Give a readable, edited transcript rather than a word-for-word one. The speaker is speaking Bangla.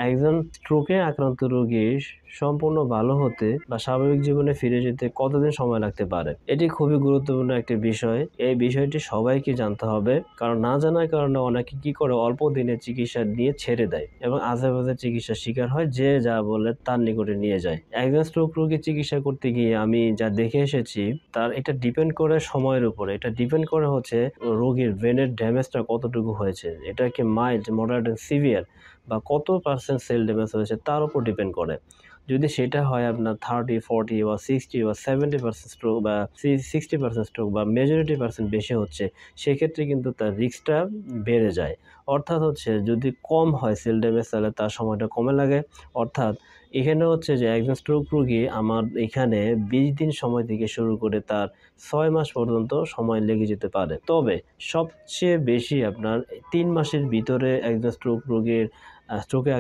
একজন স্ট্রোকে আক্রান্ত রোগী সম্পূর্ণ ভালো হতে বা স্বাভাবিক জীবনে ফিরে যেতে কতদিন সময় লাগতে পারে? এটি খুবই গুরুত্বপূর্ণ একটি বিষয়। এই বিষয়টি সবাইকে জানতে হবে, কারণ না জানার কারণে অনেকে কি করে অল্প দিনের চিকিৎসা নিয়ে ছেড়ে দেয় এবং আজেবাজে চিকিৎসার শিকার হয়, যে যা বলে তার নিকটে নিয়ে যায়। একজন স্ট্রোক রোগীর চিকিৎসা করতে গিয়ে আমি যা দেখে এসেছি, তার এটা ডিপেন্ড করে সময়ের উপরে। এটা ডিপেন্ড করে হচ্ছে রোগীর ব্রেনের ড্যামেজটা কতটুকু হয়েছে। এটা কি মাইল্ড, মডারেট এন্ড সিভিয়ার বা কত পার্সেন্ট সেল ড্যামেজ হয়েছে তার উপর ডিপেন্ড করে। যদি সেটা হয় আপনার 30, 40 বা 60 বা 70% স্ট্রোক বা 60% স্ট্রোক বা মেজরিটি পার্সেন্ট বেশি হচ্ছে, সেক্ষেত্রে কিন্তু তার রিস্কটা বেড়ে যায়। অর্থাৎ হচ্ছে যদি কম হয় সেল ড্যামেজ, তাহলে তার সময়টা কমে লাগে। অর্থাৎ এখানে হচ্ছে যে একজন স্ট্রোক রোগী আমার এখানে 20 দিন সময় থেকে শুরু করে তার 6 মাস পর্যন্ত সময় লেগে যেতে পারে। তবে সবচেয়ে বেশি আপনার 3 মাসের ভিতরে একজন স্ট্রোক রোগীর স্ট্রোকে